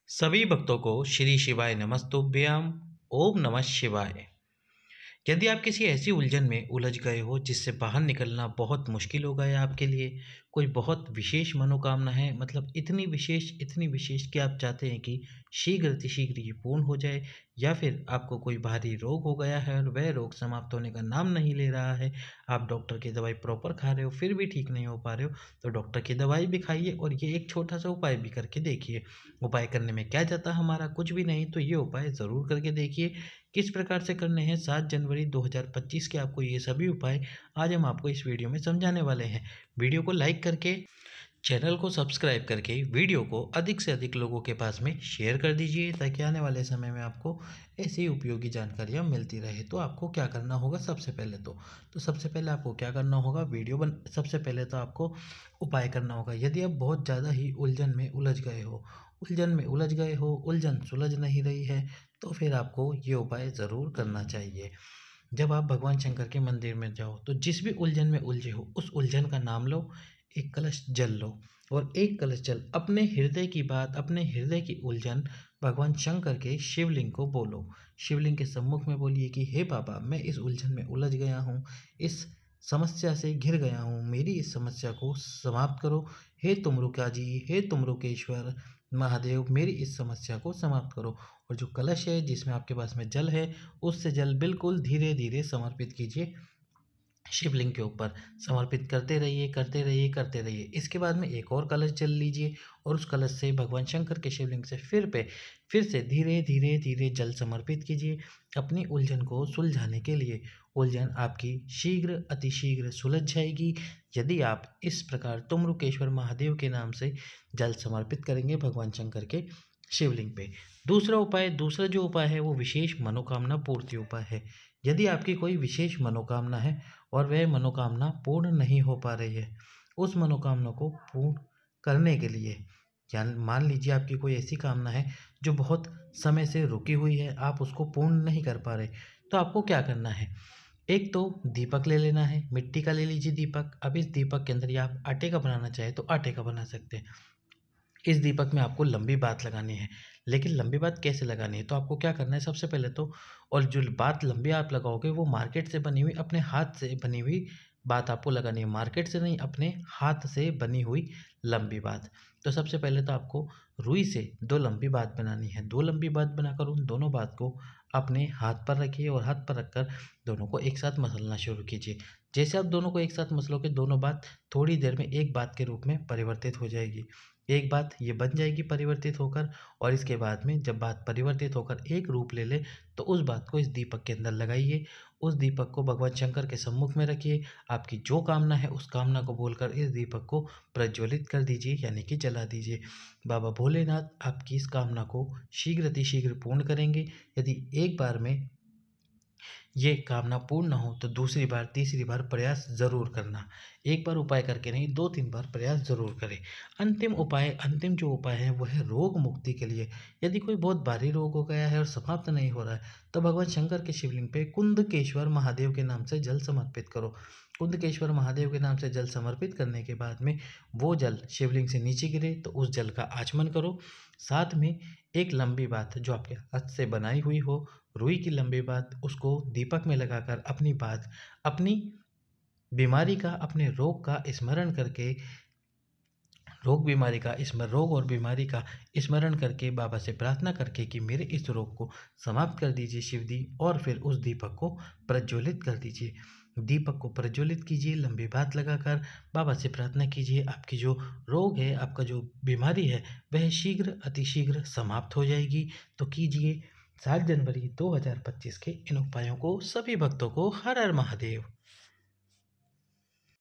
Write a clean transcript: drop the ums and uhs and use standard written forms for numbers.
सभी भक्तों को श्री शिवाय नमस्तुभ्यम। ओम नमः शिवाय। यदि आप किसी ऐसी उलझन में उलझ गए हो जिससे बाहर निकलना बहुत मुश्किल हो गया है आपके लिए, कोई बहुत विशेष मनोकामना है, मतलब इतनी विशेष कि आप चाहते हैं कि शीघ्र अतिशीघ्र ये पूर्ण हो जाए, या फिर आपको कोई भारी रोग हो गया है और वह रोग समाप्त होने का नाम नहीं ले रहा है, आप डॉक्टर की दवाई प्रॉपर खा रहे हो फिर भी ठीक नहीं हो पा रहे हो, तो डॉक्टर की दवाई भी खाइए और ये एक छोटा सा उपाय भी करके देखिए। उपाय करने में क्या जाता हमारा, कुछ भी नहीं, तो ये उपाय ज़रूर करके देखिए। किस प्रकार से करने हैं 7 जनवरी 2025 के आपको ये सभी उपाय आज हम आपको इस वीडियो में समझाने वाले हैं। वीडियो को लाइक करके, चैनल को सब्सक्राइब करके वीडियो को अधिक से अधिक लोगों के पास में शेयर कर दीजिए, ताकि आने वाले समय में आपको ऐसी उपयोगी जानकारियाँ मिलती रहे। तो आपको क्या करना होगा, सबसे पहले आपको क्या करना होगा, सबसे पहले तो आपको उपाय करना होगा। यदि आप बहुत ज़्यादा ही उलझन में उलझ गए हो, उलझन सुलझ नहीं रही है, तो फिर आपको ये उपाय ज़रूर करना चाहिए। जब आप भगवान शंकर के मंदिर में जाओ तो जिस भी उलझन में उलझे हो उस उलझन का नाम लो, एक कलश जल लो, और एक कलश जल अपने हृदय की बात, अपने हृदय की उलझन भगवान शंकर के शिवलिंग को बोलो। शिवलिंग के सम्मुख में बोलिए कि हे बाबा, मैं इस उलझन में उलझ गया हूँ, इस समस्या से घिर गया हूँ, मेरी इस समस्या को समाप्त करो। हे तुमरुका जी, हे तुमरुकेश्वर महादेव, मेरी इस समस्या को समाप्त करो। और जो कलश है जिसमें आपके पास में जल है, उससे जल बिल्कुल धीरे धीरे समर्पित कीजिए शिवलिंग के ऊपर। समर्पित करते रहिए। इसके बाद में एक और कलश जल लीजिए और उस कलश से भगवान शंकर के शिवलिंग से फिर से धीरे धीरे धीरे जल समर्पित कीजिए अपनी उलझन को सुलझाने के लिए। उलझन आपकी शीघ्र अतिशीघ्र सुलझ जाएगी यदि आप इस प्रकार तुमरुकेश्वर महादेव के नाम से जल समर्पित करेंगे भगवान शंकर के शिवलिंग पे। दूसरा जो उपाय है वो विशेष मनोकामना पूर्ति उपाय है। यदि आपकी कोई विशेष मनोकामना है और वह मनोकामना पूर्ण नहीं हो पा रही है, उस मनोकामना को पूर्ण करने के लिए, या मान लीजिए आपकी कोई ऐसी कामना है जो बहुत समय से रुकी हुई है, आप उसको पूर्ण नहीं कर पा रहे, तो आपको क्या करना है, एक तो दीपक ले लेना है, मिट्टी का ले लीजिए दीपक। अब इस दीपक के अंदर या आप आटे का बनाना चाहे तो आटे का बना सकते हैं। इस दीपक में आपको लंबी बात लगानी है, लेकिन लंबी बात कैसे लगानी है, तो आपको क्या करना है सबसे पहले तो, और जो बात लंबी आप लगाओगे वो मार्केट से बनी हुई, अपने हाथ से बनी हुई बात आपको लगानी है, मार्केट से नहीं, अपने हाथ से बनी हुई लंबी बात। तो सबसे पहले तो आपको रुई से 2 लंबी बात बनानी है। 2 लंबी बात बनाकर उन दोनों बात को अपने हाथ पर रखिए और हाथ पर रखकर दोनों को एक साथ मसलना शुरू कीजिए। जैसे आप दोनों को एक साथ मसलोगे, दोनों बात थोड़ी देर में एक बात के रूप में परिवर्तित हो जाएगी। एक बात ये बन जाएगी परिवर्तित होकर, और इसके बाद में जब बात परिवर्तित होकर एक रूप ले ले, तो उस बात को इस दीपक के अंदर लगाइए। उस दीपक को भगवान शंकर के सम्मुख में रखिए। आपकी जो कामना है उस कामना को बोलकर इस दीपक को प्रज्वलित कर दीजिए, यानी कि जला दीजिए। बाबा भोलेनाथ आपकी इस कामना को शीघ्र अतिशीघ्र पूर्ण करेंगे। यदि एक बार में ये कामना पूर्ण न हो तो दूसरी बार तीसरी बार प्रयास ज़रूर करना। एक बार उपाय करके नहीं, 2-3 बार प्रयास ज़रूर करें। अंतिम जो उपाय है वो है रोग मुक्ति के लिए। यदि कोई बहुत भारी रोग हो गया है और समाप्त नहीं हो रहा है, तो भगवान शंकर के शिवलिंग पे कुंदकेश्वर महादेव के नाम से जल समर्पित करो। कुंदकेश्वर महादेव के नाम से जल समर्पित करने के बाद में वो जल शिवलिंग से नीचे गिरे तो उस जल का आचमन करो। साथ में एक लंबी बात जो आपके हाथ से बनाई हुई हो, रुई की लंबी बात, उसको दीपक में लगाकर अपनी बात, अपनी बीमारी का, अपने रोग का स्मरण करके, रोग और बीमारी का स्मरण करके बाबा से प्रार्थना करके कि मेरे इस रोग को समाप्त कर दीजिए शिवजी, और फिर उस दीपक को प्रज्वलित कर दीजिए। दीपक को प्रज्वलित कीजिए लंबी बात लगाकर, बाबा से प्रार्थना कीजिए आपकी जो रोग है, आपका जो बीमारी है, वह शीघ्र अतिशीघ्र समाप्त हो जाएगी। तो कीजिए 7 जनवरी 2025 के इन उपायों को। सभी भक्तों को हर हर महादेव।